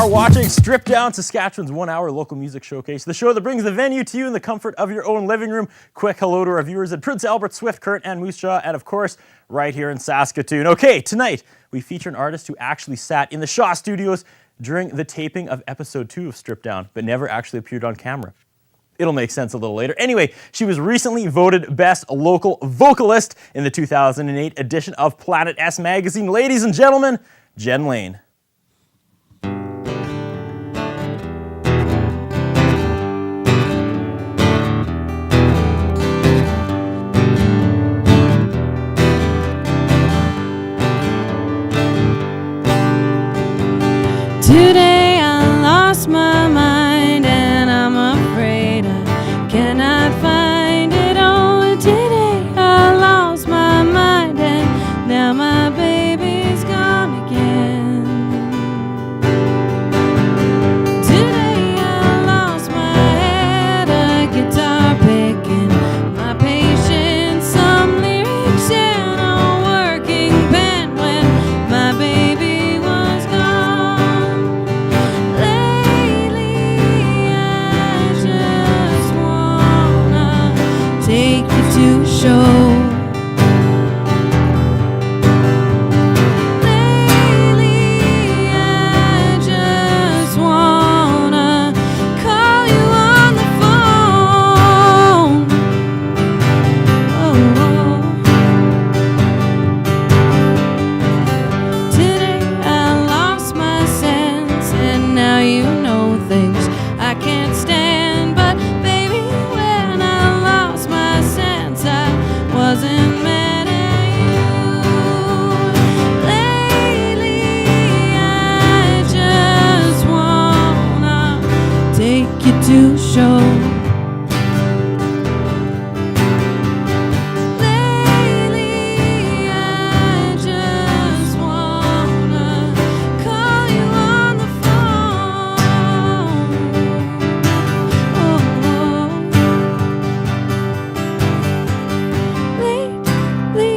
Watching Strip Down, Saskatchewan's one-hour local music showcase, the show that brings the venue to you in the comfort of your own living room. Quick hello to our viewers in Prince Albert, Swift Current, and Moose Jaw, and of course, right here in Saskatoon. Okay, tonight we feature an artist who actually sat in the Shaw Studios during the taping of episode 2 of Strip Down, but never actually appeared on camera. It'll make sense a little later. Anyway, she was recently voted Best Local Vocalist in the 2008 edition of Planet S magazine. Ladies and gentlemen, Len Lane. Today I lost my mind and I'm afraid I cannot find it. Oh, today I lost my mind and now my baby's gone again. Today I lost my head, a guitar picking my patience, some lyrics and a working pen when my baby was gone. Take you to a show. Lately, I just wanna call you on the phone. Oh. Today I lost my sense, and now you know things I can't stand, but baby, when I lost my sense, I wasn't mad at you. Lately, I just wanna take you to a show. Lately, I just wanna call you on the phone. Lately,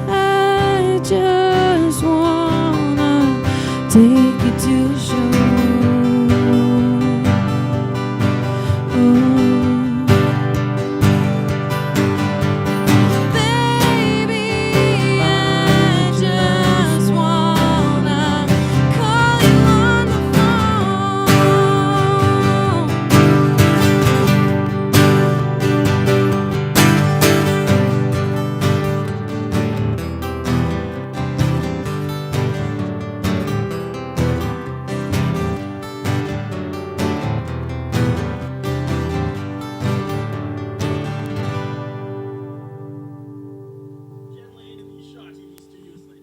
I just wanna take you to a show. Baby, I just wanna call you on the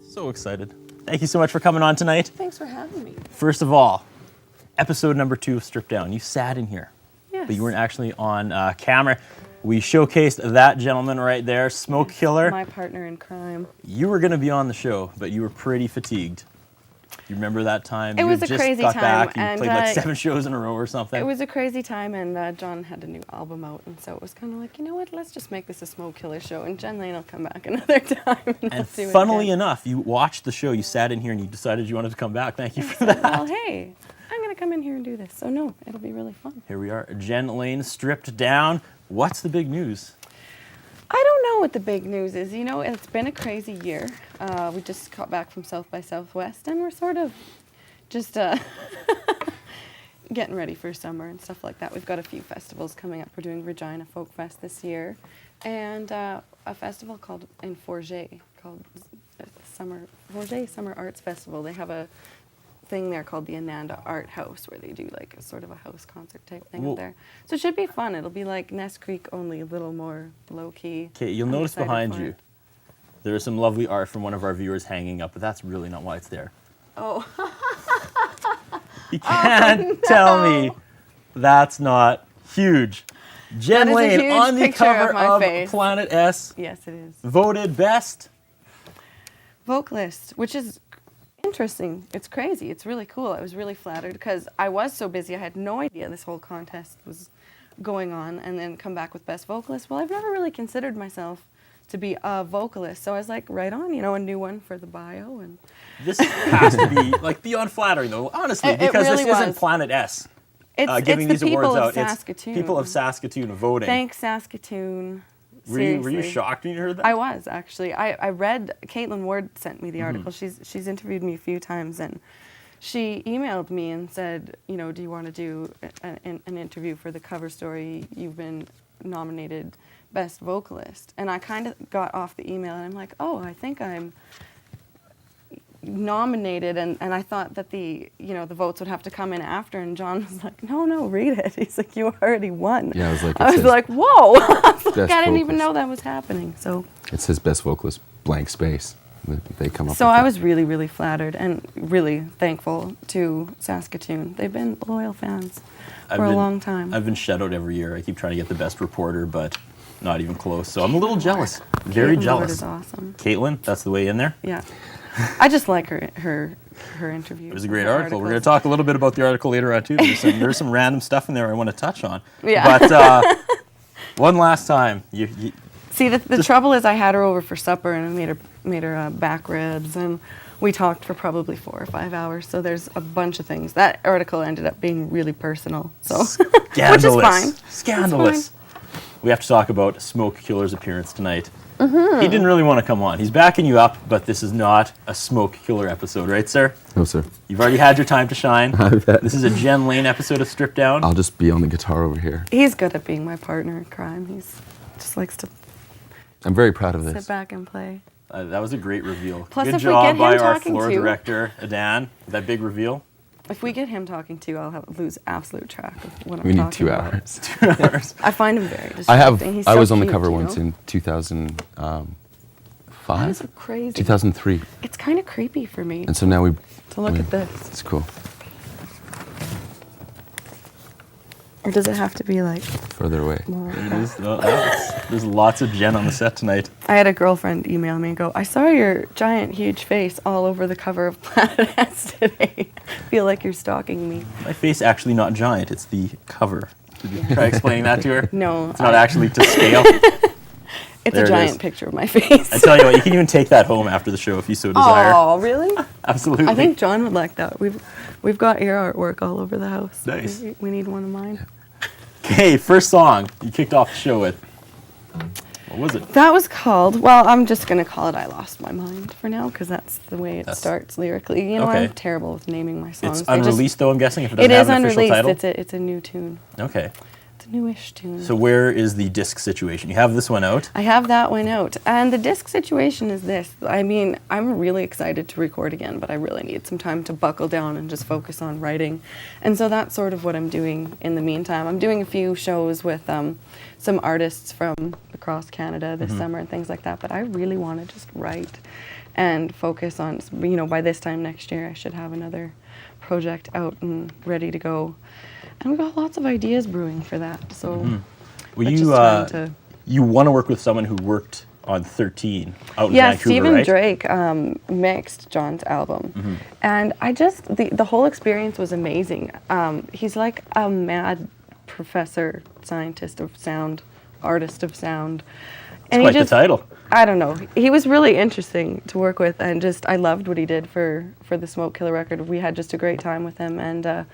So excited. Thank you so much for coming on tonight. Thanks for having me. First of all, episode number 2 of Strip Down. You sat in here, Yes. but you weren't actually on camera. We showcased that gentleman right there, Smoke Killer. My partner in crime. You were going to be on the show, but you were pretty fatigued. You remember that time? It You was had a just crazy got time, back. You and, played like 7 shows in a row or something. It was a crazy time, and John had a new album out, and so it was kind of like, you know what, let's just make this a Smoke Killer show, and Len Lane will come back another time. And And we'll do it funnily again. enough, you watched the show, you sat in here, and you decided you wanted to come back. Thank you for that. Well, hey, I'm going to come in here and do this, so no, it'll be really fun. Here we are, Len Lane, stripped down. What's the big news? I don't know what the big news is. You know, it's been a crazy year. We just got back from South by Southwest, and we're sort of just getting ready for summer and stuff like that. We've got a few festivals coming up. We're doing Regina Folk Fest this year, and a festival called in Forget called Forget Summer Arts Festival. They have a thing there called the Ananda Art House, where they do like a sort of a house concert type thing up there. So it should be fun. It'll be like Ness Creek, only a little more low key. Okay, you'll notice behind you, there is some lovely art from one of our viewers hanging up, but that's really not why it's there. Oh. You can't tell me that's not huge. Len Lane on the cover of Planet S. Yes, it is. Voted best vocalist, which is interesting. It's crazy. It's really cool. I was really flattered because I was so busy. I had no idea this whole contest was going on, and then come back with best vocalist. Well, I've never really considered myself to be a vocalist, so I was like, right on, a new one for the bio. And this has to be like beyond flattering, though, honestly, because really this isn't was. Planet S it's giving these the people awards of out. Saskatoon. It's people of Saskatoon voting. Thanks, Saskatoon. Were you Seriously. shocked when you heard that? I was, actually. I read, Caitlin Ward sent me the article. She's interviewed me a few times, and she emailed me and said, do you want to do an interview for the cover story? You've been nominated best vocalist. And I kind of got off the email, and I'm like, oh, I think I'm nominated, and I thought that the votes would have to come in after, and John was like, no, read it. He's like, you already won. Yeah, I was like, whoa. I didn't even know that was happening. So it says best vocalist, blank space. They come up. So I was really, really flattered and really thankful to Saskatoon. They've been loyal fans for a long time. I've been shadowed every year. I keep trying to get the best reporter, but not even close. So I'm a little jealous. Very Caitlin jealous. Ward is awesome. Caitlin, that's the way in there. Yeah. I just like her interview. It was a great article. We're going to talk a little bit about the article later on, too. There's some random stuff in there I want to touch on. Yeah. But one last time. See, the trouble is I had her over for supper, and I made her back ribs, and we talked for probably 4 or 5 hours. So there's a bunch of things. That article ended up being really personal. So Scandalous. Which is fine. Scandalous. We have to talk about Smoke Killer's appearance tonight. He didn't really want to come on. He's backing you up, but this is not a Smoke Killer episode, right, sir? No, sir. You've already had your time to shine. I bet. This is a Len Lane episode of Stripped Down. I'll just be on the guitar over here. He's good at being my partner in crime. He's just likes to I'm very proud of sit this. back and play. That was a great reveal. Plus, Good if we job get him by our talking floor too- director, Adan. That big reveal. If we get him talking too, I'll lose absolute track of what I'm We need talking 2 about. hours. 2 hours. I find him very distracting. He's I so was on the cute, cover you once know? in 2005. That is crazy. 2003. It's kind of creepy for me And so now we. to look at this. It's cool. Or does it have to be like Further away. more like It that? is, there's lots of Jen on the set tonight. I had a girlfriend email me and go, I saw your giant, huge face all over the cover of Planet S today. I feel like you're stalking me. My face actually not giant. It's the cover. Did you try explaining that to her? No. It's not actually to scale. It's There a it giant is. picture of my face. I tell you what, you can even take that home after the show if you so desire. Oh, really? Absolutely. I think John would like that. We've got your artwork all over the house. Nice. We need one of mine. Okay, first song you kicked off the show with. What was it? That was called, well, I'm just going to call it I Lost My Mind for now, because that's the way it starts lyrically. You know, Okay. I'm terrible with naming my songs. It's unreleased though, I'm guessing, if it It doesn't is have an official unreleased. title. It's a new tune. Okay. It's a newish tune. So where is the disc situation? You have this one out. I have that one out. And the disc situation is this. I mean, I'm really excited to record again, but I really need some time to buckle down and just focus on writing. And so that's sort of what I'm doing in the meantime. I'm doing a few shows with some artists from across Canada this summer and things like that, but I really want to just write and focus on, by this time next year, I should have another project out and ready to go. And we've got lots of ideas brewing for that. So Well, it's just trying to... you want to work with someone who worked on 13 out in Yeah, Vancouver, Stephen right? Drake mixed John's album. And I just, the whole experience was amazing. He's like a mad professor, scientist of sound, artist of sound. And Quite the title. I don't know. He was really interesting to work with, and just, I loved what he did for the Smoke Killer record. We had just a great time with him, and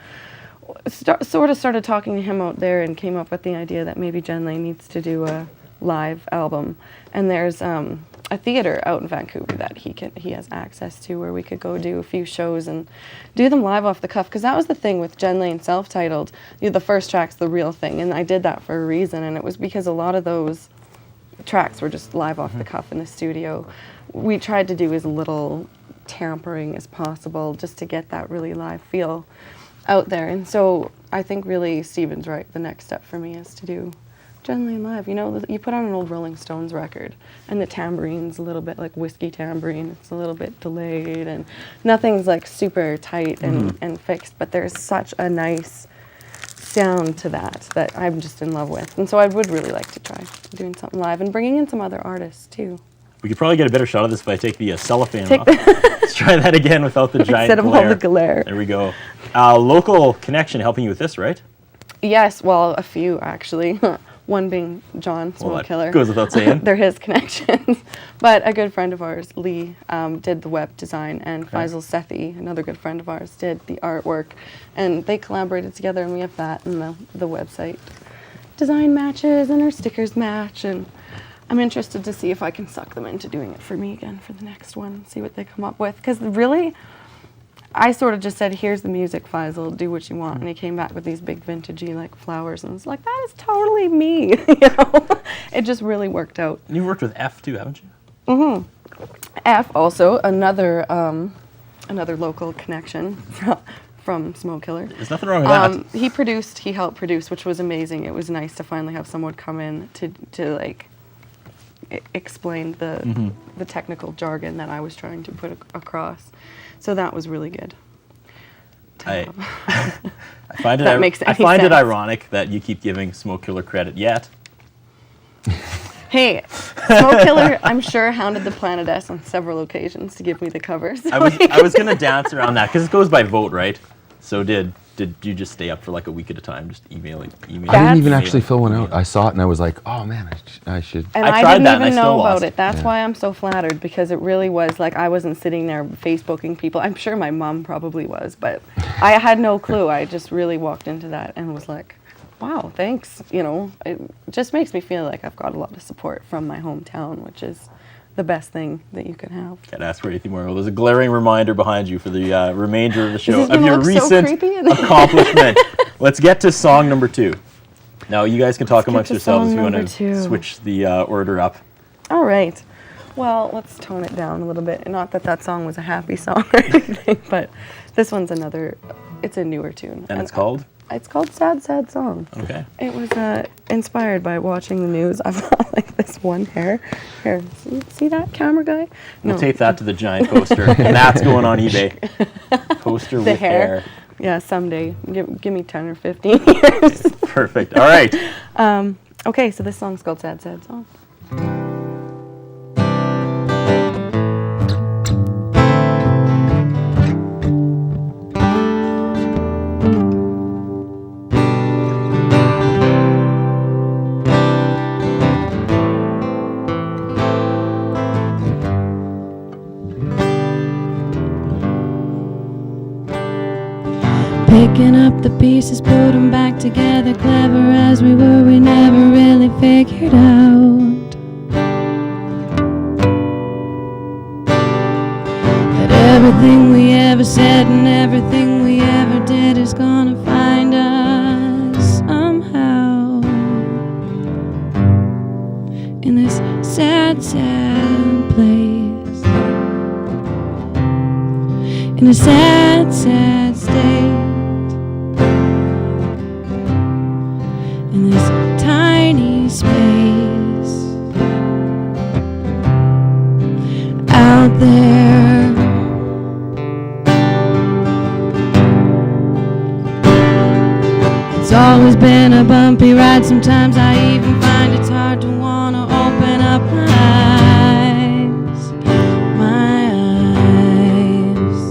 sort of started talking to him out there and came up with the idea that maybe Len Lane needs to do a live album. And there's a theater out in Vancouver that he has access to, where we could go do a few shows and do them live off the cuff, because that was the thing with Len Lane self-titled. The first track's the real thing, and I did that for a reason, and it was because a lot of those tracks were just live off the cuff in the studio. We tried to do as little tampering as possible just to get that really live feel out there. And so I think really Stephen's right. The next step for me is to do Len Lane live. You put on an old Rolling Stones record and the tambourine's a little bit like whiskey tambourine. It's a little bit delayed and nothing's like super tight and fixed, but there's such a nice sound to that I'm just in love with. And so I would really like to try doing something live and bringing in some other artists too. We could probably get a better shot of this if I take the cellophane off. Let's try that again without the giant Instead of all the glare. There we go. Local connection helping you with this, right? Yes, well, a few actually. One being John, Well, Smoke that Killer. goes without saying. They're his connections. But a good friend of ours, Lee, did the web design, and Faisal Sethi, another good friend of ours, did the artwork. And they collaborated together, and we have that and the website design matches, and our stickers match. And I'm interested to see if I can suck them into doing it for me again for the next one, see what they come up with. Because really, I sort of just said, here's the music, Faisal, do what you want. And he came back with these big vintagey like flowers, and it's like, that is totally me. It just really worked out. And you've worked with F too, haven't you? F also, another local connection from Smoke Killer. There's nothing wrong with that. He helped produce, which was amazing. It was nice to finally have someone come in to like explain the technical jargon that I was trying to put across. So that was really good. I find That makes any I find it sense. ironic that you keep giving Smoke Killer credit yet. Hey, Smoke Killer, I'm sure, hounded the Planet S on several occasions to give me the covers. I was gonna dance around that because it goes by vote, right? So did you just stay up for like a week at a time, just emailing? I didn't That's- even actually fill one out. I saw it and I was like, oh man, I should. And I I tried didn't that and I even still know lost. about it. That's Yeah. why I'm so flattered, because it really was like I wasn't sitting there Facebooking people. I'm sure my mom probably was, but I had no clue. I just really walked into that and was like, wow, thanks. It just makes me feel like I've got a lot of support from my hometown, which is the best thing that you can have. Can't ask for anything more. Well, there's a glaring reminder behind you for the remainder of the show this of gonna your look so recent creepy? accomplishment. Let's get to song number 2. Now, you guys can talk get amongst to yourselves if song you want number to 2. switch the order up. All right. Well, let's tone it down a little bit. Not that song was a happy song or anything, but this one's it's a newer tune. And it's called? It's called Sad, Sad Song. Okay. It was inspired by watching the news. I've got like this one hair. Here, see that camera guy? We'll tape that to the giant poster, and that's going on eBay. Poster The with hair. hair. Yeah, someday. Give me 10 or 15 years. Perfect. All right. Okay, so this song's called Sad, Sad Song. Picking up the pieces, put them back together. Clever as we were, we never really figured out that everything we ever said and everything we ever did is gonna find us somehow in this sad, sad place, in a sad, sad state. In this tiny space out there, it's always been a bumpy ride. Sometimes I even find it's hard to wanna open up my eyes, my eyes.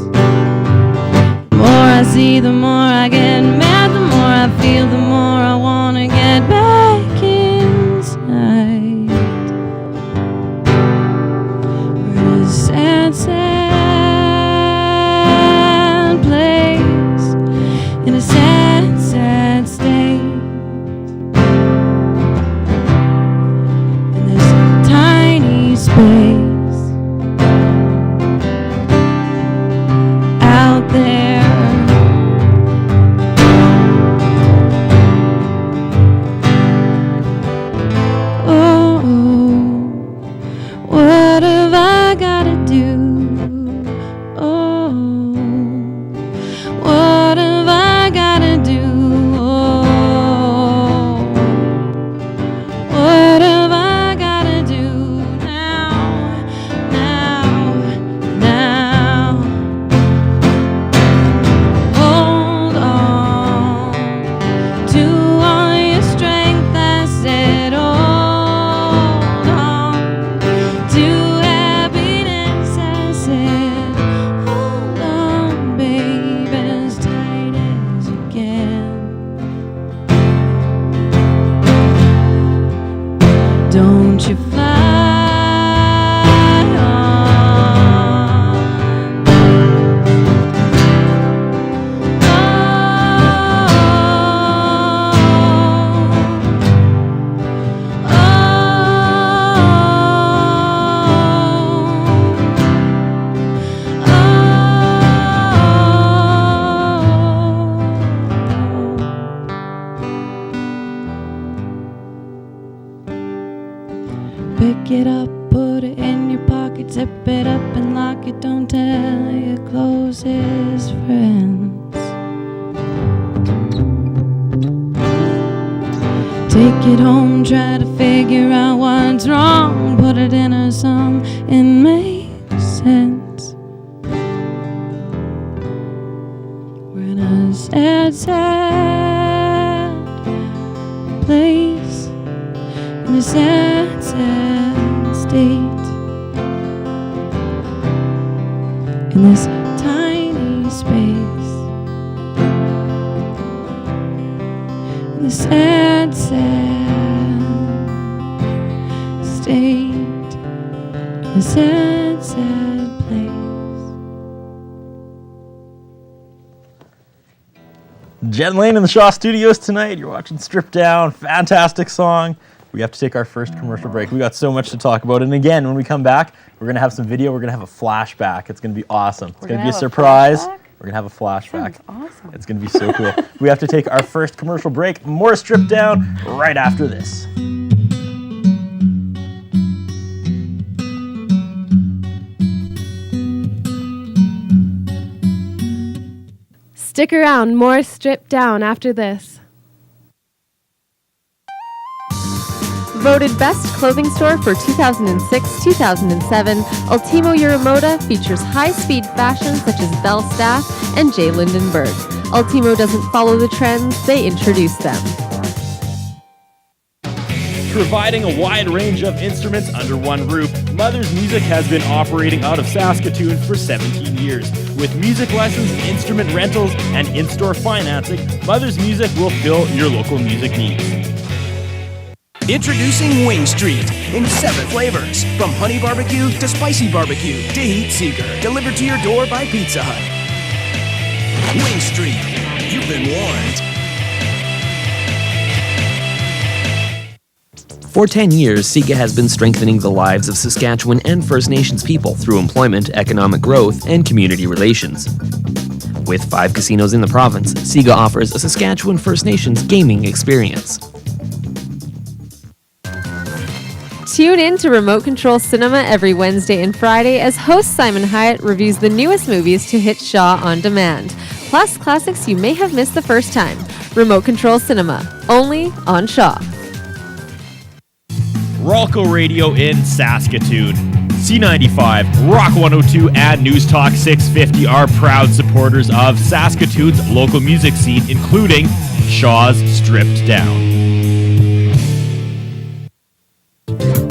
The more I see, the more I get mad. The more I feel, the more I wanna get back inside. We're in a sad, sad place, in a sad, sad state, in this tiny space out there. Oh, what have I gotta do? Oh, what have I gotta do? Oh, Pick it up, put it in your pocket, zip it up and lock it. Don't tell your closest friends. Take it home, try to figure out what's wrong. Put it in a song, it makes sense. We're in a sad, sad place, in a sad, sad state, in this tiny space, in this sad, sad state, in a sad, sad place. Jen Lane in the Shaw Studios tonight. You're watching Stripped Down. Fantastic song. We have to take our first commercial break. We got so much to talk about. And again, when we come back, we're going to have some video. We're going to have a flashback. It's going to be awesome. It's going to be a surprise. We're going to have a flashback. Sounds awesome. It's going to be so cool. We have to take our first commercial break. More Stripped Down right after this. Stick around, more Stripped Down after this. Voted Best Clothing Store for 2006-2007, Ultimo Euromoda features high-speed fashion such as Belle Staff and J. Lindenberg. Ultimo doesn't follow the trends, they introduce them. Providing a wide range of instruments under one roof, Mother's Music has been operating out of Saskatoon for 17 years. With music lessons, instrument rentals, and in-store financing, Mother's Music will fill your local music needs. Introducing Wing Street in 7 flavors, from honey barbecue to spicy barbecue to heat seeker, delivered to your door by Pizza Hut. Wing Street, you've been warned. For 10 years, SIGA has been strengthening the lives of Saskatchewan and First Nations people through employment, economic growth, and community relations. With 5 casinos in the province, SIGA offers a Saskatchewan First Nations gaming experience. Tune in to Remote Control Cinema every Wednesday and Friday as host Simon Hyatt reviews the newest movies to hit Shaw on demand, plus classics you may have missed the first time. Remote Control Cinema, only on Shaw. Rolco Radio in Saskatoon. C95, Rock 102, and News Talk 650 are proud supporters of Saskatoon's local music scene, including Shaw's Stripped Down.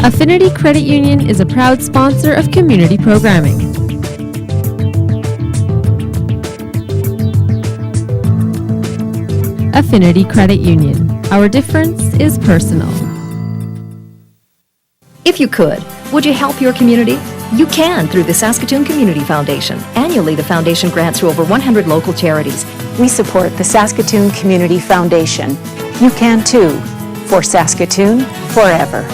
Affinity Credit Union is a proud sponsor of community programming. Affinity Credit Union. Our difference is personal. If you could, would you help your community? You can through the Saskatoon Community Foundation. Annually, the foundation grants to over 100 local charities. We support the Saskatoon Community Foundation. You can too. For Saskatoon, forever.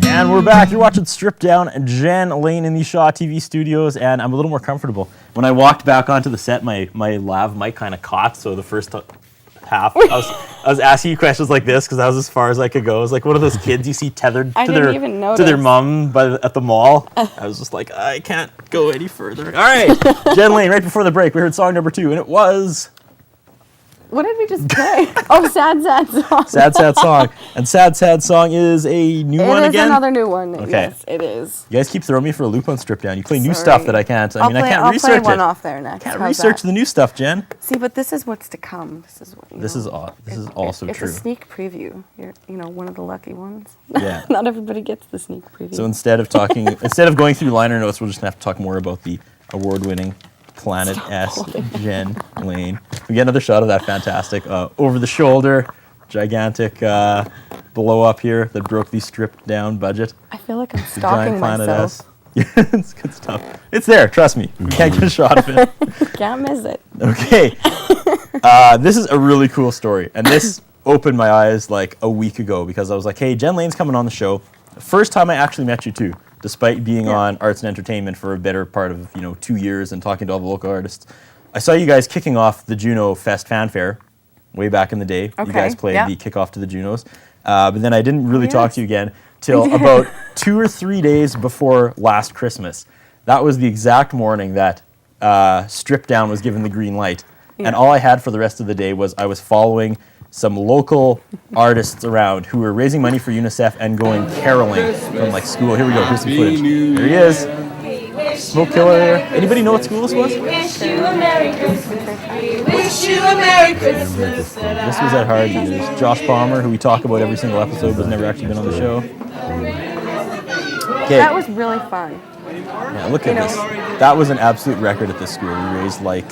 And we're back. You're watching Stripped Down. Jen Lane in the Shaw TV studios, and I'm a little more comfortable. When I walked back onto the set, my lav mic kind of caught, so the first half, I was asking you questions like this because that was as far as I could go. I was like one of those kids you see tethered to their mom at the mall. I was just like, I can't go any further. All right, Jen Lane, right before the break, we heard song number 2, and it was... What did we just play? Oh, Sad Sad Song. Sad Sad Song. And Sad Sad Song is a new one again? It is another new one. Okay. Yes, it is. You guys keep throwing me for a loop on Stripped Down. You play new stuff that I can't. I can't I'll research it. play one off there next. Can't research the new stuff, Jen. See, but this is what's to come. This is what. This is also it's true. It's a sneak preview. You're, one of the lucky ones. Yeah. Not everybody gets the sneak preview. So instead of going through liner notes, we're just gonna have to talk more about the award-winning Planet S Jen Lane. We get another shot of that fantastic over the shoulder, gigantic blow up here that broke the Stripped Down budget. I feel like I'm stalking Planet myself. S. Yeah, it's good stuff. It's there, trust me. You can't get a shot of it. Can't miss it. Okay. This is a really cool story, and this opened my eyes like a week ago because I was like, hey, Jen Lane's coming on the show. The first time I actually met you too. Despite being on Arts and Entertainment for a better part of 2 years and talking to all the local artists, I saw you guys kicking off the Juno Fest Fanfare way back in the day. You Okay, guys played yeah. the kickoff to the Junos. But then I didn't really talk yes. to you again till about 2 or 3 days before last Christmas. That was the exact morning that Strip Down was given the green light. And Yeah. all I had for the rest of the day was I was following some local artists around who were raising money for UNICEF and going caroling from like school. Here we go, here's some footage. There he is. Smoke Killer. Anybody know what school this was? Wish you a Merry Christmas. Wish you a Merry Christmas. This was at Hardy. There's Josh Palmer, who we talk about every single episode, but never actually been on the show. Okay, That was really fun. yeah, look at this. That was an absolute record at this school. We raised like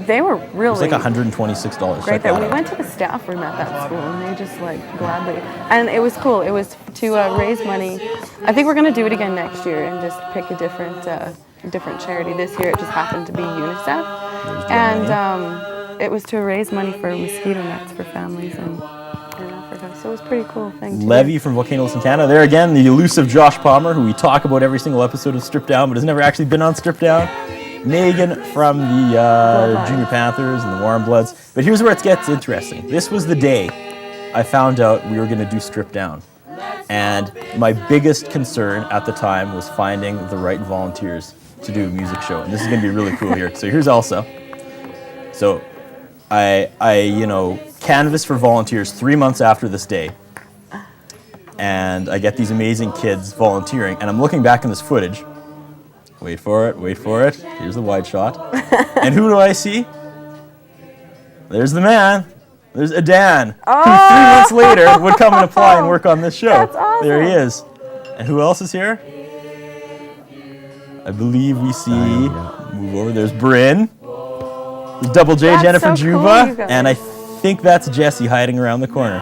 They were it really was like $126. great Check there. that We out. went to the staff room at that school, and they just like gladly. And it was cool. It was to raise money. I think we're gonna do it again next year and just pick a different charity. This year it just happened to be UNICEF, and it was to raise money for mosquito nets for families in Africa. So it was a pretty cool thing. To Levy do. from Volcanoes in Canada. There again, the elusive Josh Palmer, who we talk about every single episode of Strip Down, but has never actually been on Strip Down. Megan from the Bloodline. Junior Panthers and the Warm Bloods. But here's where it gets interesting. This was the day I found out we were going to do Strip Down. And my biggest concern at the time was finding the right volunteers to do a music show. And this is going to be really cool here. So here's Elsa. So I canvassed for volunteers 3 months after this day. And I get these amazing kids volunteering. And I'm looking back in this footage. Wait for it, wait for it. Here's the wide shot. And who do I see? There's the man. There's Adan, who 3 months later would come and apply and work on this show. That's awesome. There he is. And who else is here? I believe we see, move over, there's Bryn. There's Double J, That's Jennifer so cool, Juba. you guys. And I think that's Jesse hiding around the corner.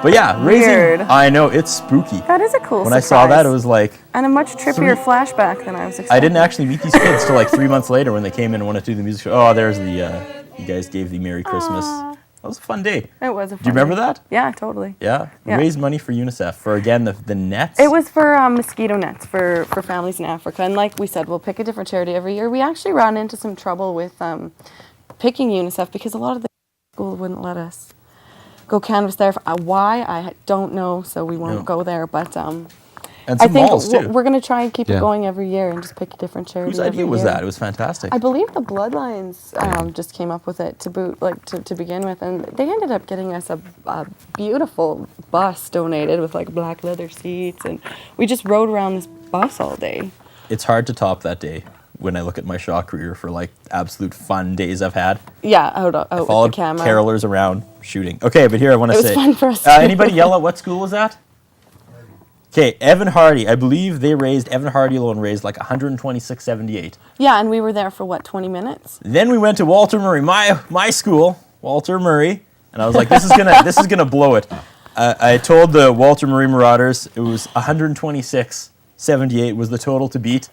But yeah, Weird. I know, it's spooky. That is a cool When I surprise. saw that, it was like, and a much trippier flashback than I was expecting. I didn't actually meet these kids till like 3 months later when they came in and wanted to do the music show. Oh, there's the, you guys gave the Merry Christmas. That was a fun day. It was a fun Do you remember day. that? Yeah, totally. Yeah. Yeah. Raised money for UNICEF for, again, the nets. It was for mosquito nets for families in Africa. And like we said, we'll pick a different charity every year. We actually ran into some trouble with picking UNICEF because a lot of the school wouldn't let us go canvas there. Why? I don't know, so we won't go there. But and I some think malls, too. we're going to try and keep Yeah. it going every year and just pick a different charity. Whose idea every was year. that? It was fantastic. I believe the Bloodlines just came up with it to boot, like to begin with, and they ended up getting us a beautiful bus donated with like black leather seats, and we just rode around this bus all day. It's hard to top that day when I look at my Shaw career for like absolute fun days I've had. Yeah, out with the Followed camera. carolers around shooting. Okay, but here I want to It was say. fun for us too. Anybody yell at what school was that? Okay, Evan Hardy. I believe Evan Hardy alone raised like $126.78. Yeah, and we were there for what, 20 minutes? Then we went to Walter Murray, my school, Walter Murray, and I was like, this is gonna blow it. I told the Walter Murray Marauders it was 126.78 was the total to beat,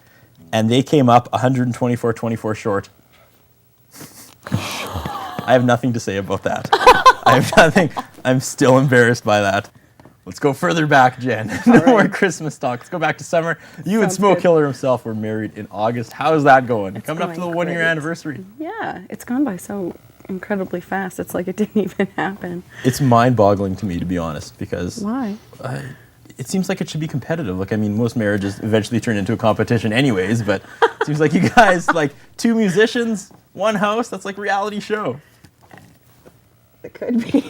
and they came up 124.24 short. I have nothing to say about that. I have nothing. I'm still embarrassed by that. Let's go further back, Jen. No more Christmas talk. Let's go back to summer. You and Sounds Smoke good. Killer himself were married in August. How's that going? Coming up to the going 1 year great. anniversary. Yeah, it's gone by so incredibly fast. It's like it didn't even happen. It's mind-boggling to me, to be honest, because Why? it seems like it should be competitive. Like, I mean, most marriages eventually turn into a competition anyways, but it seems like you guys, like, 2 musicians, 1 house, that's like reality show. It could be.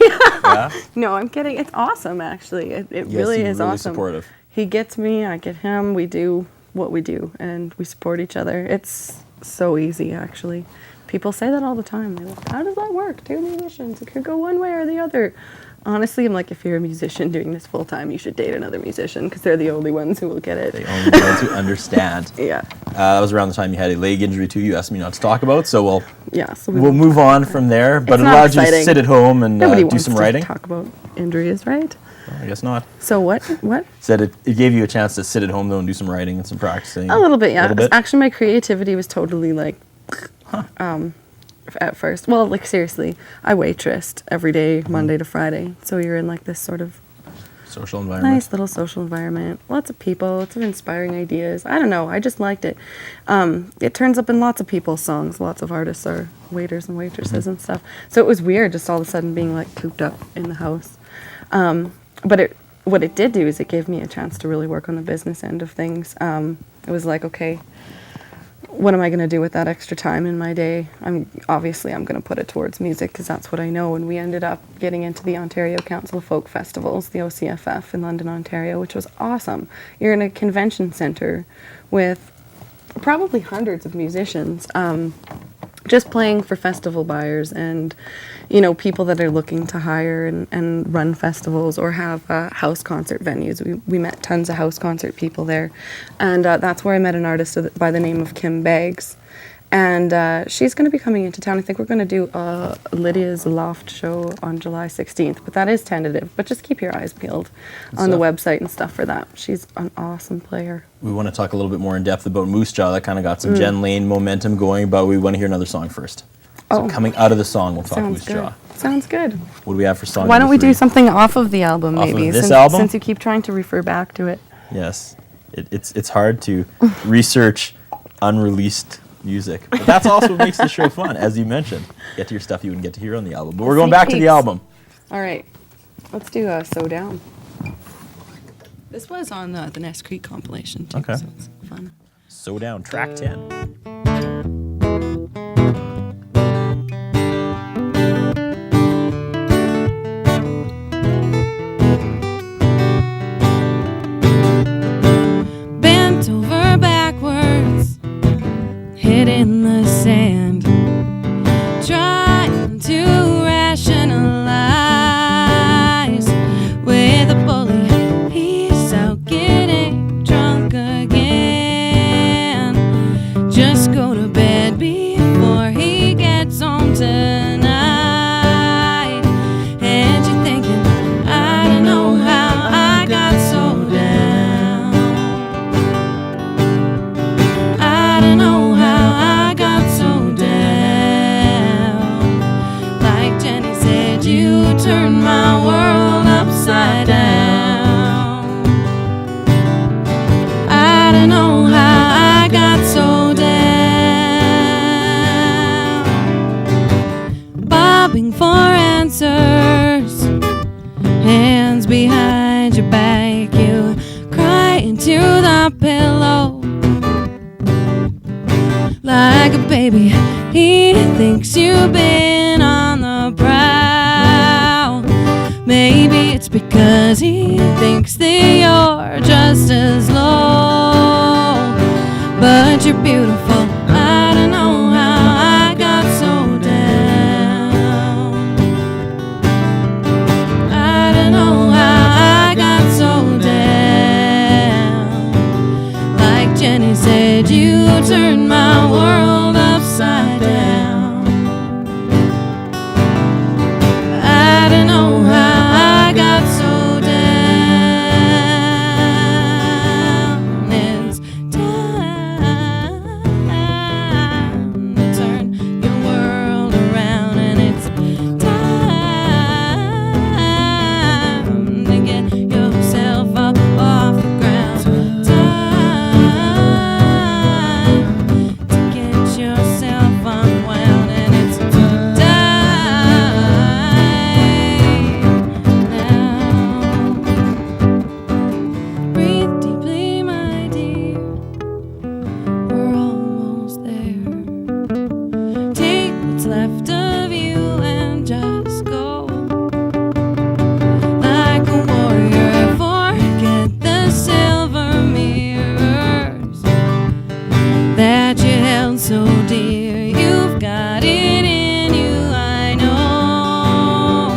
Yeah? No, I'm kidding. It's awesome, actually. It You guys really seem is really awesome. supportive. He gets me, I get him. We do what we do, and we support each other. It's so easy, actually. People say that all the time. They're like, how does that work? 2 musicians. It could go one way or the other. Honestly, I'm like, if you're a musician doing this full time, you should date another musician because they're the only ones who will get it. They only the ones who understand. Yeah. That was around the time you had a leg injury, too. You asked me not to talk about, so we'll Yeah. So we'll move on from there. But It's it not allowed you to exciting. sit at home and Nobody do wants some to writing. talk about injuries, right? I guess not. So what? What? Said it gave you a chance to sit at home, though, and do some writing and some practicing. A little bit, yeah. A little bit? Actually, my creativity was totally like, at first. Well, like seriously, I waitressed every day, Monday to Friday. So you're in like this sort of social environment. Nice little social environment. Lots of people, lots of inspiring ideas. I don't know, I just liked it. It turns up in lots of people's songs. Lots of artists are waiters and waitresses and stuff. So it was weird just all of a sudden being like cooped up in the house. But what it did do is it gave me a chance to really work on the business end of things. It was like, okay, what am I going to do with that extra time in my day? I'm going to put it towards music because that's what I know. And we ended up getting into the Ontario Council of Folk Festivals, the OCFF in London, Ontario, which was awesome. You're in a convention center with probably hundreds of musicians, just playing for festival buyers and, you know, people that are looking to hire and run festivals or have house concert venues. We met tons of house concert people there. And that's where I met an artist by the name of Kim Beggs. And she's going to be coming into town. I think we're going to do Lydia's Loft show on July 16th, but that is tentative. But just keep your eyes peeled on the website and stuff for that. She's an awesome player. We want to talk a little bit more in depth about Moose Jaw. That kind of got some Len Lane momentum going, but we want to hear another song first. So coming out of the song, we'll talk Moose Jaw. Sounds good. What do we have for song? Why don't we do something off of the album, maybe? Of this album? Since you keep trying to refer back to it. Yes. It's hard to research unreleased music. But that's also what makes the show fun, as you mentioned. Get to your stuff you wouldn't get to hear on the album. But we're going back to the album. All right. Let's do So Down. This was on the Nest Creek compilation, too, so it's fun. So Down, track 10. Bent over backwards, head in the sand, trying to rationalize with a bully. He's out getting drunk again. Just go to bed before he gets home tonight. And you're thinking, I don't know how I got so down. I don't know how I got so down. Like Jenny said, you turned my world upside down. I don't know how I got so down. Bobbing for answers, hands behind your back, you cry into the pillow. Like a baby, he thinks you've been on the prowl. Maybe it's because he thinks that you're just as low. But you're beautiful. I don't know how I got so down. I don't know how I got so down. Like Jenny said, you turned my world upside down. I don't know how I got so down. It's time to turn your world around, and it's time to get yourself up off the ground. Time to get yourself unwound, and it's time now. Breathe deeply, my dear. We're almost there. Take what's left of you and just go. Like a warrior, forget the silver mirrors that you held so dear. You've got it in you, I know.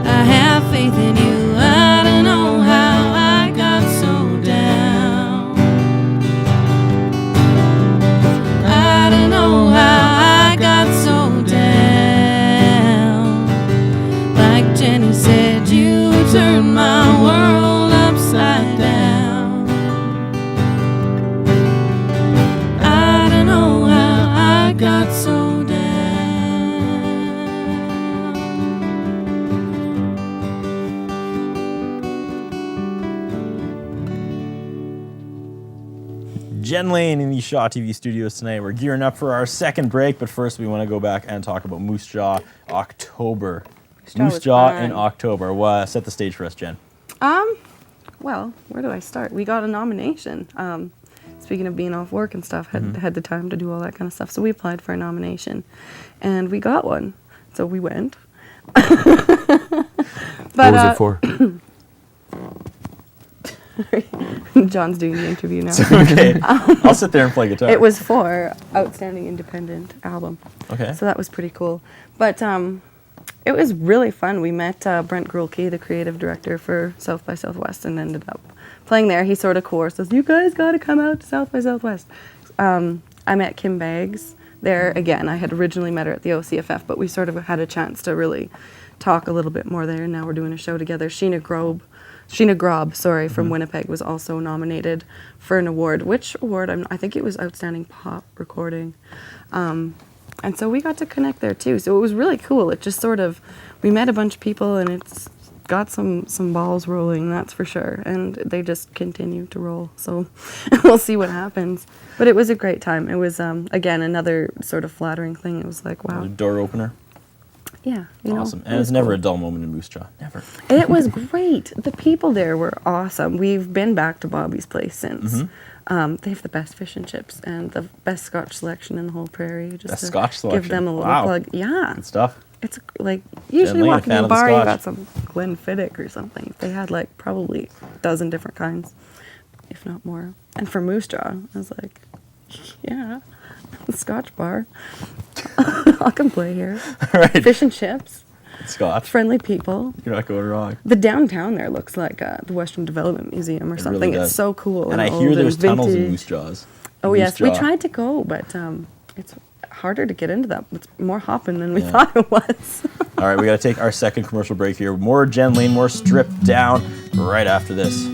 I have faith in you. I don't know how I got so down. I don't know how I got so down. Like Jenny said, you turned my world upside down. I don't know how I Jen Lane in the Shaw TV studios tonight. We're gearing up for our second break, but first we want to go back and talk about Moose Jaw October. Moose Jaw in October. Well, set the stage for us, Jen. Well, where do I start? We got a nomination. Speaking of being off work and stuff, had the time to do all that kind of stuff. So we applied for a nomination, and we got one. So we went. What was it for? John's doing the interview now. Okay. I'll sit there and play guitar. It was for Outstanding Independent Album. Okay. So that was pretty cool. But it was really fun. We met Brent Grulke, the creative director for South by Southwest, and ended up playing there. He sort of coerced us, you guys got to come out to South by Southwest. I met Kim Baggs there. Again, I had originally met her at the OCFF, but we sort of had a chance to really talk a little bit more there, and now we're doing a show together. Sheena Grob, from Winnipeg was also nominated for an award. Which award? I think it was Outstanding Pop Recording. And so we got to connect there too. So it was really cool. It just sort of, we met a bunch of people and it's got some balls rolling, that's for sure. And they just continue to roll. So we'll see what happens. But it was a great time. It was, again, another sort of flattering thing. It was like, wow. A door opener. Yeah. Awesome. And it's never a dull moment in Moose Jaw. Never. It was great. The people there were awesome. We've been back to Bobby's Place since. They have the best fish and chips and the best Scotch selection in the whole prairie. Just Best to Scotch selection. Give them a little Wow. plug. Yeah. Good stuff. It's like, usually Lane, a walking fan in a of the bar, you Scotch. got some Glenfiddich or something. They had like probably a dozen different kinds, if not more. And for Moose Jaw, I was like, yeah, Scotch bar. I can play here. All right. Fish and chips. Scotch. Friendly people. You're not going wrong. The downtown there looks like the Western Development Museum or It something. really It's does. so cool. And I old hear there's and tunnels in vintage. Moose Jaws. Oh, Moose yes. We Jaw. tried to go, but it's harder to get into that. It's more hopping than we thought it was. All right, we got to take our second commercial break here. More Jen Lane, more stripped down right after this.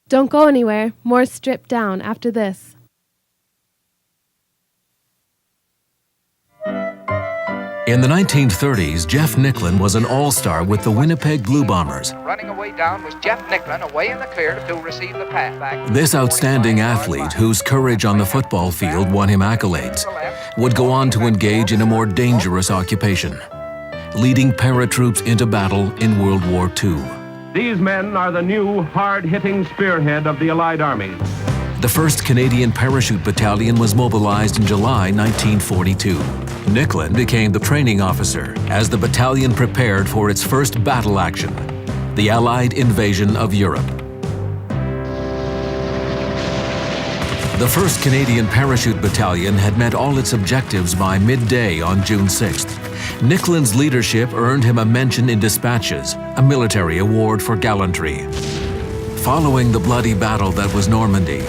Don't go anywhere. More stripped down after this. In the 1930s, Jeff Nicklin was an all-star with the Winnipeg Blue Bombers. Running away down was Jeff Nicklin, away in the clear to receive the pass back. This outstanding athlete, whose courage on the football field won him accolades, would go on to engage in a more dangerous occupation, leading paratroops into battle in World War II. These men are the new, hard-hitting spearhead of the Allied armies. The 1st Canadian Parachute Battalion was mobilized in July 1942. Nicklin became the training officer as the battalion prepared for its first battle action, the Allied invasion of Europe. The 1st Canadian Parachute Battalion had met all its objectives by midday on June 6th. Nicklin's leadership earned him a mention in dispatches, a military award for gallantry. Following the bloody battle that was Normandy,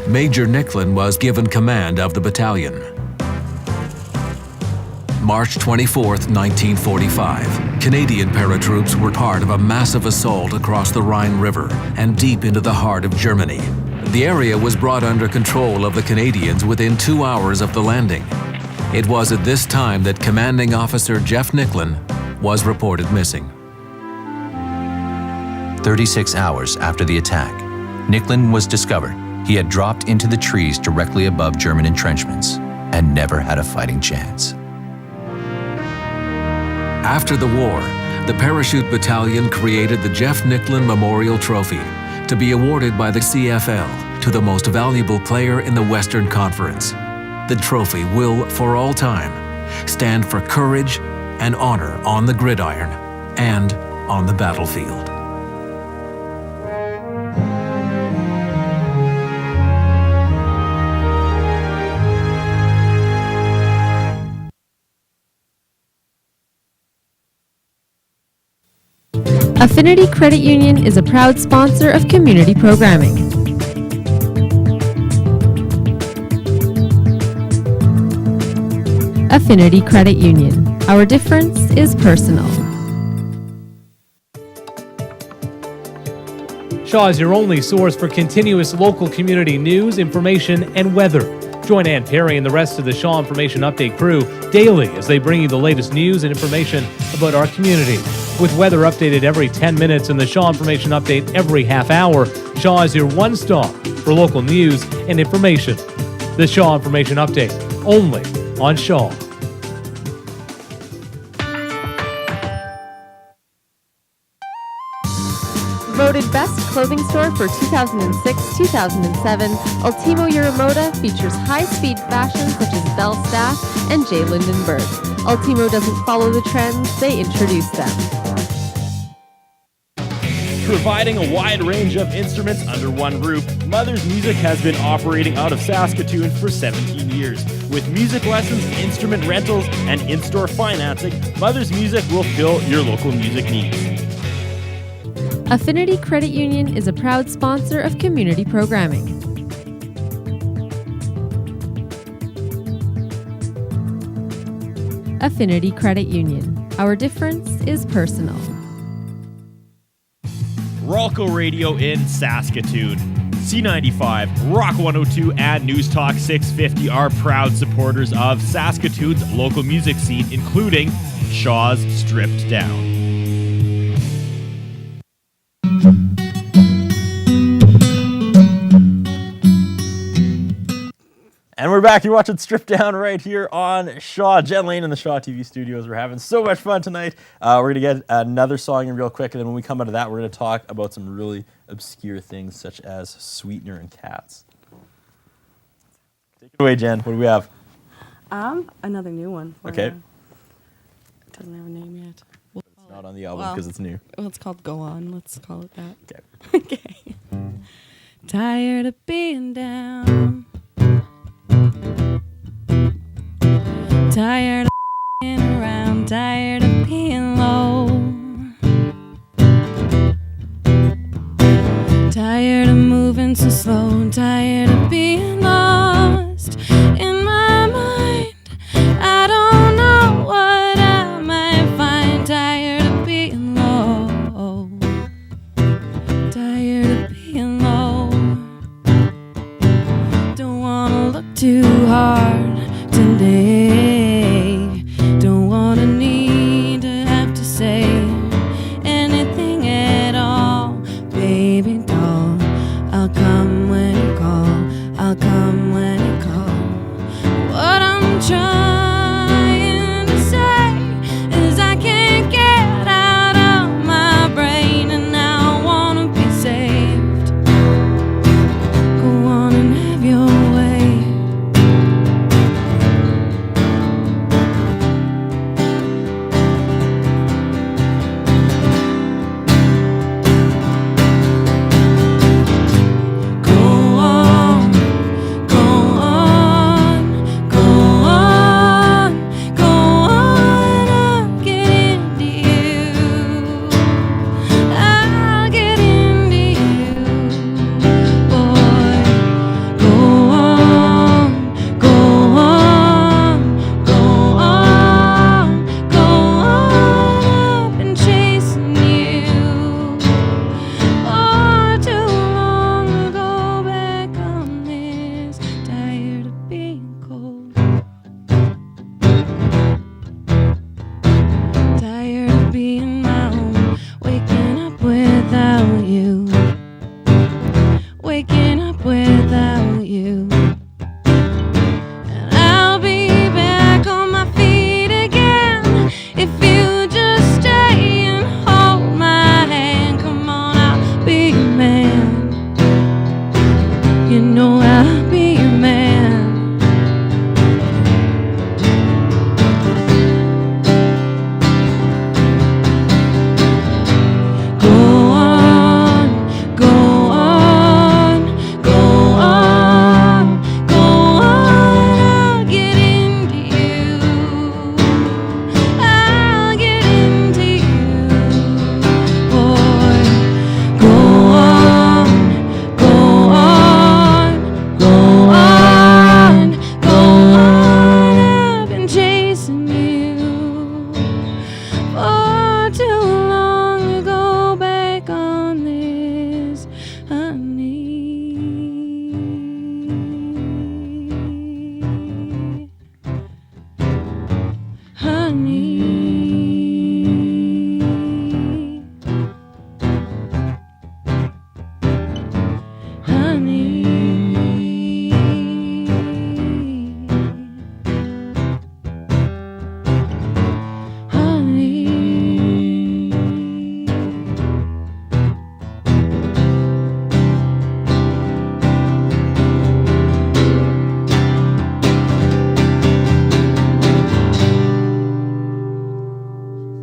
Major Nicklin was given command of the battalion. March 24, 1945, Canadian paratroops were part of a massive assault across the Rhine River and deep into the heart of Germany. The area was brought under control of the Canadians within 2 hours of the landing. It was at this time that Commanding Officer Jeff Nicklin was reported missing. 36 hours after the attack, Nicklin was discovered. He had dropped into the trees directly above German entrenchments and never had a fighting chance. After the war, the Parachute Battalion created the Jeff Nicklin Memorial Trophy to be awarded by the CFL to the most valuable player in the Western Conference. The trophy will, for all time, stand for courage and honor on the gridiron and on the battlefield. Affinity Credit Union is a proud sponsor of community programming. Affinity Credit Union. Our difference is personal. Shaw is your only source for continuous local community news, information, and weather. Join Ann Perry and the rest of the Shaw Information Update crew daily as they bring you the latest news and information about our community. With weather updated every 10 minutes and the Shaw Information Update every half hour, Shaw is your one stop for local news and information. The Shaw Information Update, only on Shaw. Voted Best Clothing Store for 2006-2007, Ultimo Yuramoda features high-speed fashion such as Belle Staff and J. Lindenberg. Ultimo doesn't follow the trends, they introduce them. Providing a wide range of instruments under one roof, Mother's Music has been operating out of Saskatoon for 17 years. With music lessons, instrument rentals, and in-store financing, Mother's Music will fill your local music needs. Affinity Credit Union is a proud sponsor of community programming. Affinity Credit Union. Our difference is personal. Ralco Radio in Saskatoon. C95, Rock 102, and News Talk 650 are proud supporters of Saskatoon's local music scene, including Shaw's Stripped Down. And we're back. You're watching Stripped Down right here on Shaw. Len Lane in the Shaw TV studios. We're having so much fun tonight. We're going to get another song in real quick, and then when we come out of that, we're going to talk about some really obscure things such as sweetener and cats. Take it away, Jen. What do we have? Another new one. Okay. It doesn't have a name yet. It's not on the album because it's new. Well, it's called Go On. Let's call it that. Okay. Okay. Tired of being down. Tired of being around, tired of being low. Tired of moving so slow, tired of being lost in my mind. I don't know what I might find. Tired of being low, tired of being low. Don't wanna look too hard today. Don't wanna need to have to say anything at all. Baby doll, I'll come when you call. I'll come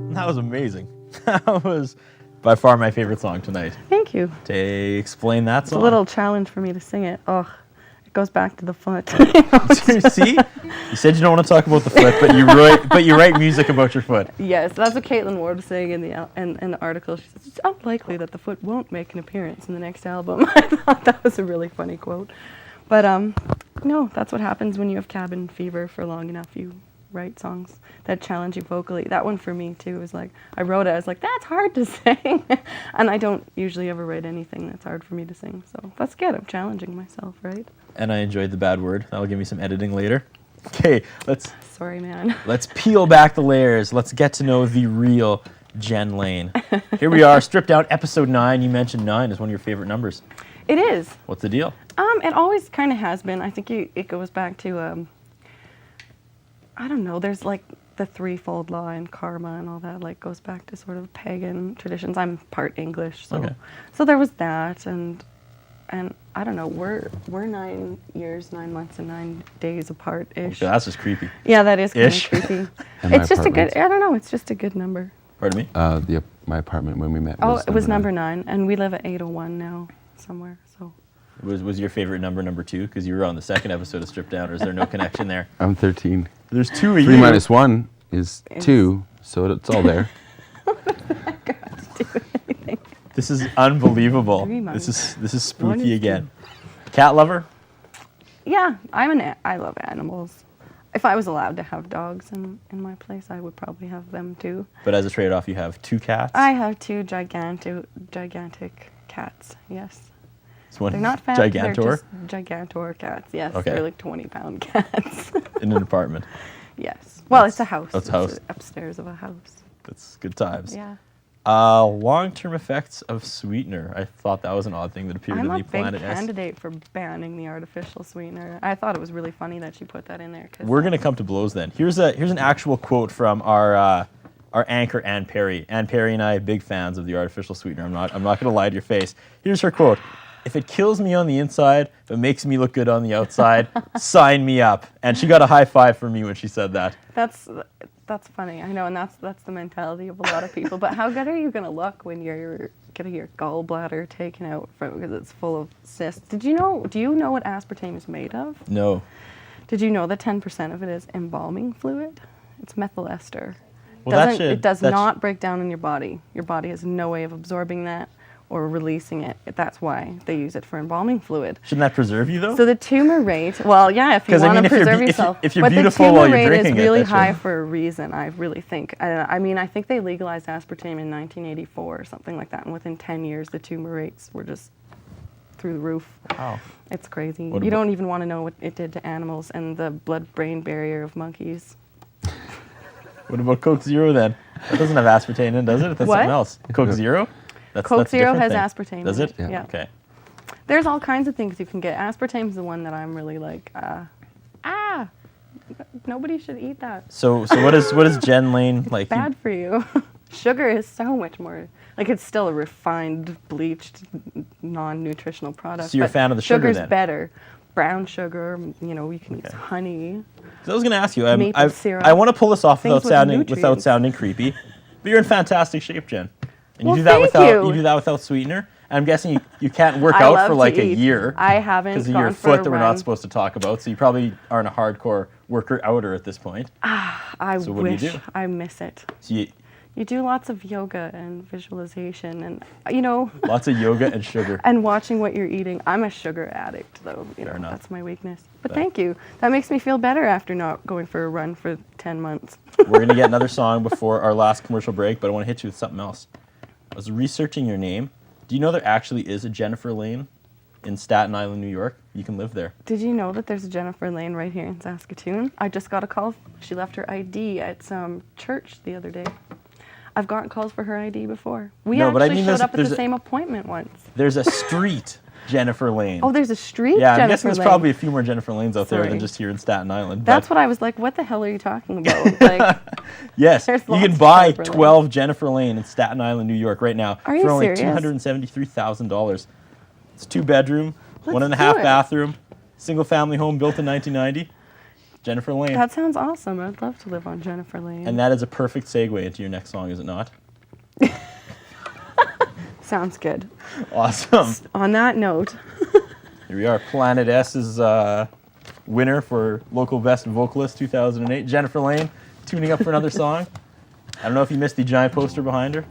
That was amazing. That was by far my favorite song tonight. Thank you. Explain that It's song. a little challenge for me to sing it. Oh, it goes back to the foot. See? You said you don't want to talk about the foot, but you write music about your foot. Yes, that's what Caitlin Ward was saying in the article. She says, it's unlikely that the foot won't make an appearance in the next album. I thought that was a really funny quote. But no, that's what happens when you have cabin fever for long enough. You write songs that challenge you vocally. That one for me too was like, I wrote it, I was like, that's hard to sing. And I don't usually ever write anything that's hard for me to sing. So that's good, I'm challenging myself, right? And I enjoyed the bad word. That'll give me some editing later. Okay, Sorry, man. Let's peel back the layers. Let's get to know the real Jen Lane. Here we are, stripped down episode 9. You mentioned 9 is one of your favorite numbers. It is. What's the deal? It always kind of has been. I think it goes back to, I don't know, there's like the threefold law and karma and all that, like goes back to sort of pagan traditions. I'm part English, so there was that, and I don't know, we're 9 years, 9 months, and 9 days apart-ish. Okay, that's just creepy. Yeah, that is kind of creepy. It's just a good, I don't know, it's just a good number. Pardon me? My apartment when we met it was number 9, and we live at 801 now somewhere, so. Was your favorite number 2? Because you were on the second episode of Stripped Down, or is there no connection there? I'm 13. There's 2 of you. 3 minus 1 is 2, so it's all there. This is unbelievable. This is spooky again. Cat lover? Yeah, I love animals. If I was allowed to have dogs in my place, I would probably have them too. But as a trade-off, you have 2 cats? I have 2 gigantic cats, yes. They're not fat, gigantor? they're just gigantor cats, yes. Okay. They're like 20-pound cats. In an apartment? Yes. Well, it's a house. That's a house. Upstairs of a house. That's good times. Yeah. Long-term effects of sweetener. I thought that was an odd thing that appeared in the Planet I'm a big candidate for banning the artificial sweetener. I thought it was really funny that she put that in there. We're going to come to blows then. Here's an actual quote from our anchor, Ann Perry. Ann Perry and I are big fans of the artificial sweetener. I'm not going to lie to your face. Here's her quote. If it kills me on the inside, but makes me look good on the outside, sign me up. And she got a high five from me when she said that. That's funny, I know, and that's the mentality of a lot of people. But how good are you going to look when you're getting your gallbladder taken out because it's full of cysts? Do you know what aspartame is made of? No. Did you know that 10% of it is embalming fluid? It's methyl ester. Well, it does not break down in your body. Your body has no way of absorbing that or releasing it. That's why they use it for embalming fluid. Shouldn't that preserve you, though? So the tumor rate, well, yeah, if you want to preserve yourself. If you're beautiful while you're drinking it, the tumor rate is really high for a reason, I really think. I think they legalized aspartame in 1984 or something like that, and within 10 years, the tumor rates were just through the roof. Wow. It's crazy. You don't even want to know what it did to animals and the blood-brain barrier of monkeys. What about Coke Zero, then? That doesn't have aspartame in it, does it? That's something else. Coke Zero? Coke Zero has thing. aspartame. Does it? Yeah. Okay. There's all kinds of things you can get. Aspartame's the one that I'm really like, nobody should eat that. So what is Jen Lane like? It's bad for you. Sugar is so much more, like it's still a refined, bleached, non-nutritional product. So you're a fan of the sugar then? Sugar's better. Brown sugar, you can use honey. So I was going to ask you, maple syrup. I want to pull this off Things without sounding creepy, but you're in fantastic shape, Jen. And Well, you do that thank without sweetener. And I'm guessing you can't work out for like a year. I haven't because of gone your for foot a that we're run. not supposed to talk about. So you probably aren't a hardcore worker outer at this point. I So what do you wish do? I miss it. So You do lots of yoga and visualization and, lots of yoga and sugar. and watching what you're eating. I'm a sugar addict, though. That's my weakness. But thank you. That makes me feel better after not going for a run for 10 months. We're going to get another song before our last commercial break, but I want to hit you with something else. I was researching your name. Do you know there actually is a Jennifer Lane in Staten Island, New York? You can live there. Did you know that there's a Jennifer Lane right here in Saskatoon? I just got a call. She left her ID at some church the other day. I've gotten calls for her ID before. We showed up at the same appointment once. There's a street Jennifer Lane. Oh, there's a street Yeah, I'm Jennifer guessing there's Lane. probably a few more Jennifer Lanes out there Sorry. than just here in Staten Island. That's what I was like, what the hell are you talking about? Like, yes, you there's lots can of buy Jennifer 12 Jennifer Lane in Staten Island, New York right now Are you for only serious? $273,000. It's 2 bedroom, Let's 1.5 do it. bathroom, single family home built in 1990. Jennifer Lane. That sounds awesome. I'd love to live on Jennifer Lane. And that is a perfect segue into your next song, is it not? Sounds good. Awesome. On that note. Here we are. Planet S's winner for Local Best Vocalist 2008, Jennifer Lane, tuning up for another song. I don't know if you missed the giant poster behind her.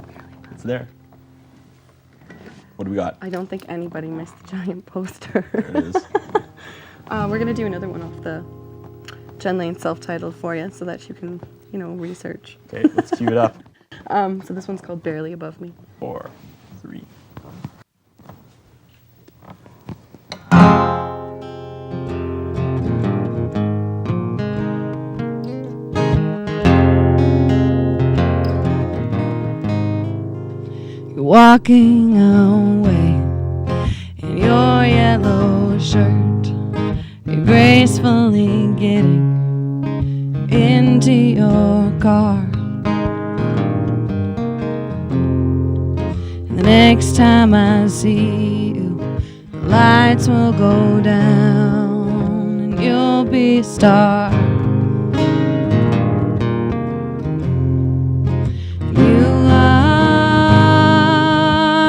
It's there. What do we got? I don't think anybody missed the giant poster. There it is. We're going to do another one off the Jen Lane self-titled for you so that you can, research. Okay, let's cue it up. So this one's called Barely Above Me. 4, 3. You're walking away in your yellow shirt. You're gracefully getting into your car. And the next time I see you, the lights will go down and you'll be a star. You are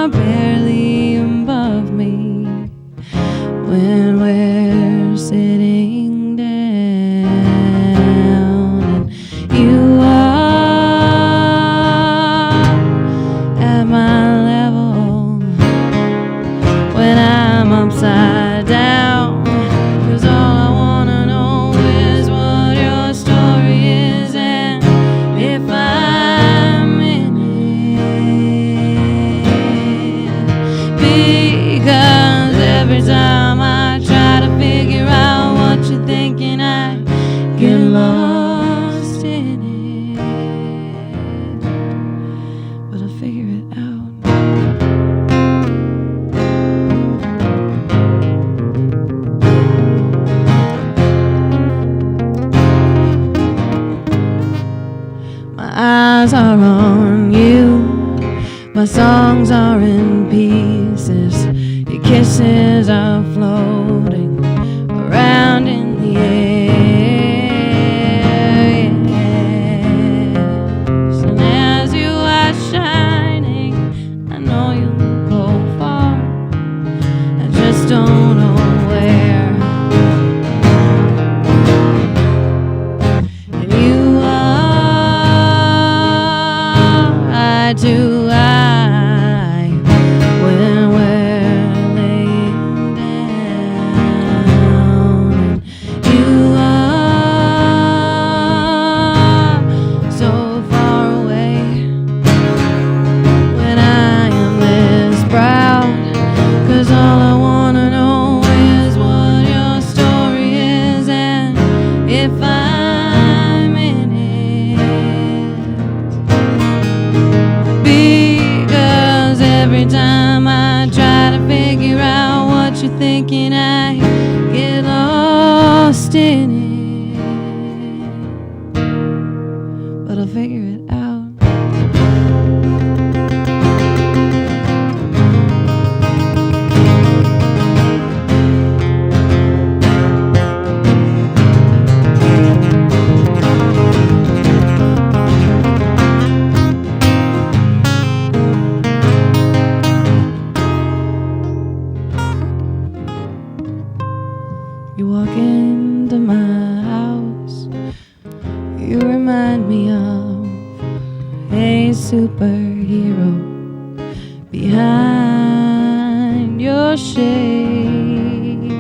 barely above me when we're sitting down, and you are at my level when I'm upside down. 'Cause all I wanna know is what your story is and if I'm in it. Because every time I try to figure out what you're thinking, I get lost in it. But I'll figure it out. My eyes are on you, my songs are in pieces, your kisses are floating around in the air. Yes. And as you are shining, I know you'll go far, I just don't know where. And you are eye to eye when we're laying down. And you are so far away when I am this proud. 'Cause all I wanna know is what your story is and if I'm in it. Because every time I try to figure out what you're thinking, I get lost in it. But I'll figure it out. You walk into my house, you remind me of a superhero behind your shades.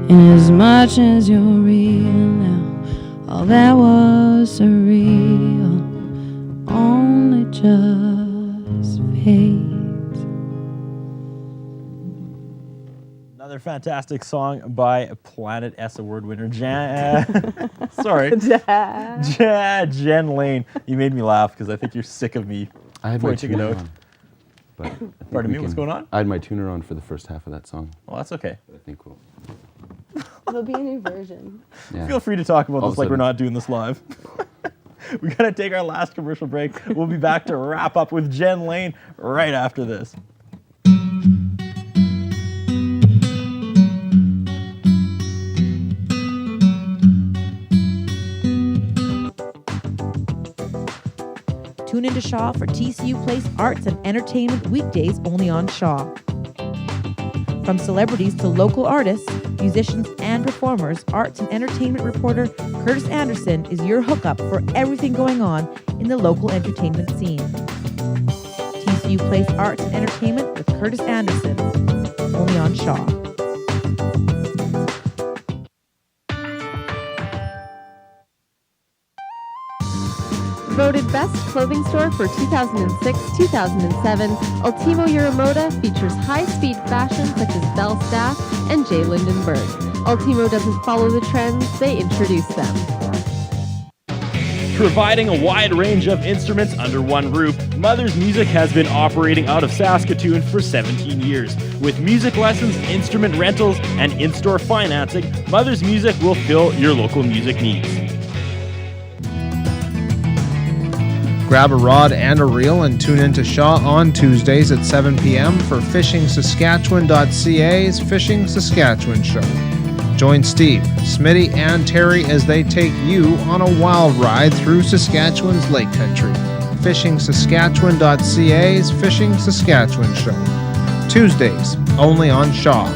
And as much as you're real now, all that was surreal only just fades. Another fantastic song by Planet S award winner Jen Lane. You made me laugh because I think you're sick of me I had my pointing it tuner out. on. But I think Pardon we me, what's can- going on? I had my tuner on for the first half of that song. Well, that's okay. I think we'll. There'll be a new version. Yeah. Feel free to talk about All of this a like we're sudden. not doing this live. We gotta take our last commercial break. We'll be back to wrap up with Jen Lane right after this. Tune into Shaw for TCU Place Arts and Entertainment weekdays only on Shaw. From celebrities to local artists, musicians, and performers, arts and entertainment reporter Curtis Anderson is your hookup for everything going on in the local entertainment scene. TCU Place Arts and Entertainment with Curtis Anderson, only on Shaw. Voted Best Clothing Store for 2006-2007, Ultimo Euromoda features high-speed fashion such as Belle Staff and J. Lindenberg. Ultimo doesn't follow the trends, they introduce them. Providing a wide range of instruments under one roof, Mother's Music has been operating out of Saskatoon for 17 years. With music lessons, instrument rentals, and in-store financing, Mother's Music will fill your local music needs. Grab a rod and a reel and tune into Shaw on Tuesdays at 7 p.m. for FishingSaskatchewan.ca's Fishing Saskatchewan Show. Join Steve, Smitty, and Terry as they take you on a wild ride through Saskatchewan's lake country. FishingSaskatchewan.ca's Fishing Saskatchewan Show. Tuesdays, only on Shaw.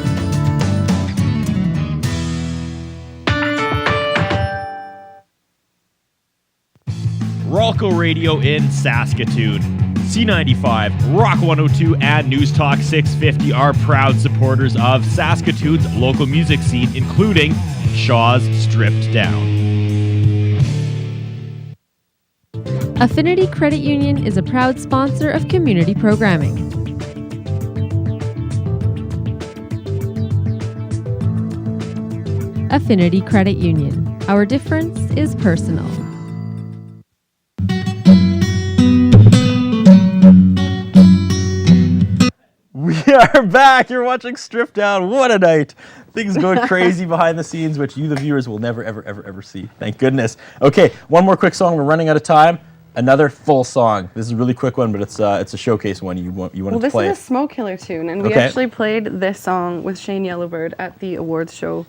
Ralco Radio in Saskatoon. C95, Rock 102, and News Talk 650 are proud supporters of Saskatoon's local music scene, including Shaw's Stripped Down. Affinity Credit Union is a proud sponsor of community programming. Affinity Credit Union. Our difference is personal. We are back. You're watching Stripped Down. What a night. Things go crazy behind the scenes, which you, the viewers, will never, ever, ever, ever see. Thank goodness. Okay, one more quick song. We're running out of time. Another full song. This is a really quick one, but it's a showcase one. You wanted to play it. Well, this is a Smoke Killer tune, and we actually played this song with Shane Yellowbird at the awards show.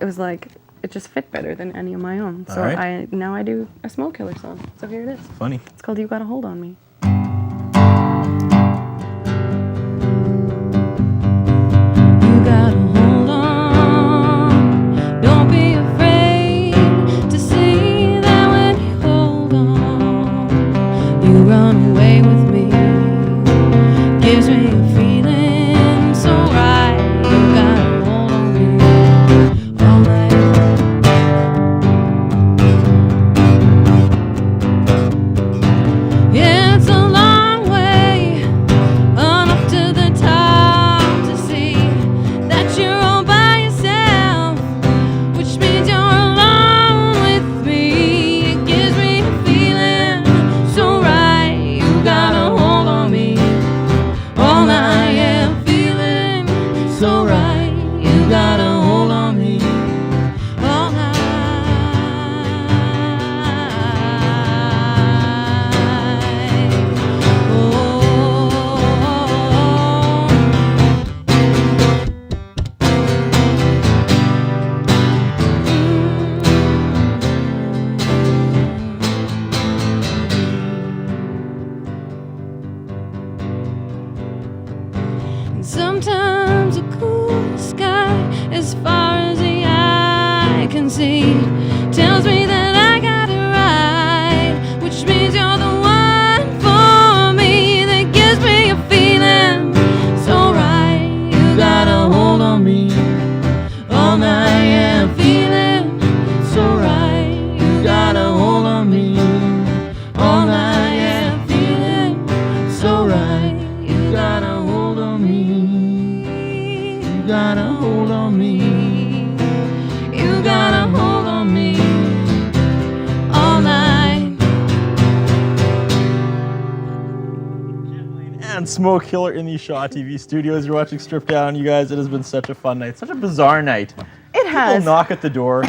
It was like, it just fit better than any of my own. So now I do a Smoke Killer song. So here it is. Funny. It's called You Got a Hold on Me. You gotta hold on. Don't be afraid to see that when you hold on, you run away with me. Gives me a feeling so right. You gotta hold on me all night. Yeah, it's a long way on up to the top to see that you're all by yourself, which means you're alone with me. It gives me a feeling so right. You gotta hold on me all night. Yeah, feeling so right. You gotta hold on me all night. And sometimes a cool sky as far as the eye can see tells me that I got it right, which means you're the one for me. That gives me a feeling so right. You gotta hold on me all night. Yeah, feeling so right. You gotta hold on me all night. Yeah, feeling so right. You gotta hold on me. You gotta hold on me. You gotta hold on me all night. And Smoke Killer in the Shaw TV studios. You're watching Stripped Down, you guys. It has been such a fun night. Such a bizarre night. It has. People knock at the door.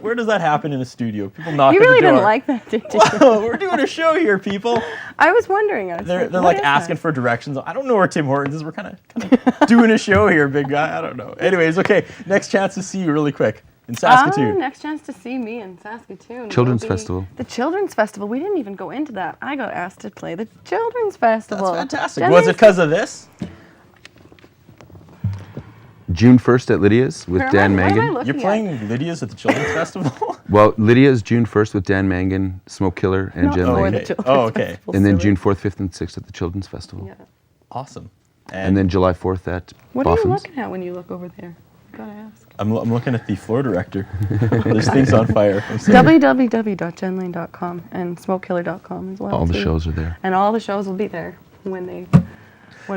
Where does that happen in a studio? People knock You at the door. really didn't like that, did you? Whoa, we're doing a show here, people. I was wondering. They're like asking for directions. I don't know where Tim Hortons is. We're kind of doing a show here, big guy. I don't know. Anyways, okay. Next chance to see you really quick. in Saskatoon? Next chance to see me in Saskatoon. Children's will be Festival. The Children's Festival. We didn't even go into that. I got asked to play the Children's Festival. That's fantastic. Was it because of this? June 1st at Lydia's with Dan What am I Mangan. looking You're playing Lydia's at the Children's Festival? Well, Lydia's June 1st with Dan Mangan, Smoke Killer, and Not Jen for Lane. the Children's Oh, okay. Festival, And then silly. June 4th, 5th, and 6th at the Children's Festival. Yeah. Awesome. And then July 4th at What are you Boffin's. looking at when you look over there? Gotta ask. I'm looking at the floor director. There's things on fire. I'm sorry. www.jenlane.com and smokekiller.com as well. All the too. shows are there. And all the shows will be there when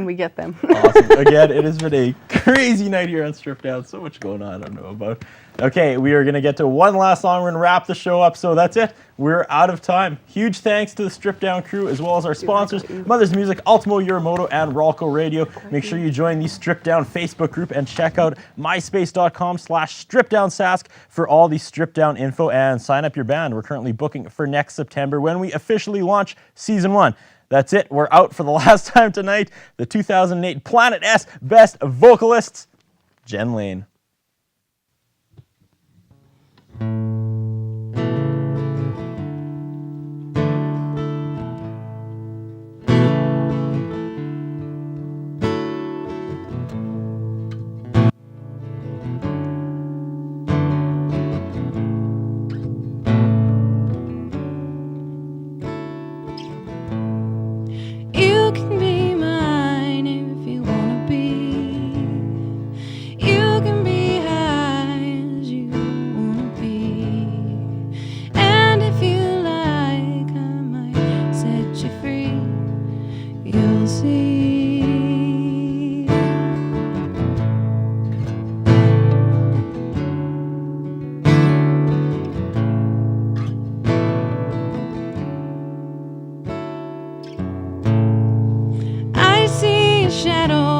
we get them. Awesome. Again, it has been a crazy night here on Strip Down. So much going on I don't know about. Okay, we are going to get to one last song. We're going to wrap the show up. So that's it. We're out of time. Huge thanks to the Strip Down crew as well as our sponsors, Mother's Music, Ultimo Yorimoto, and Ralco Radio. Make sure you join the Strip Down Facebook group and check out myspace.com/stripdownsask for all the Strip Down info and sign up your band. We're currently booking for next September when we officially launch Season 1. That's it. We're out for the last time tonight. The 2008 Planet S Best Vocalists, Jen Lane. You can be mine if you wanna be. You can be high as you wanna be. And if you like, I might set you free. You'll see. I see a shadow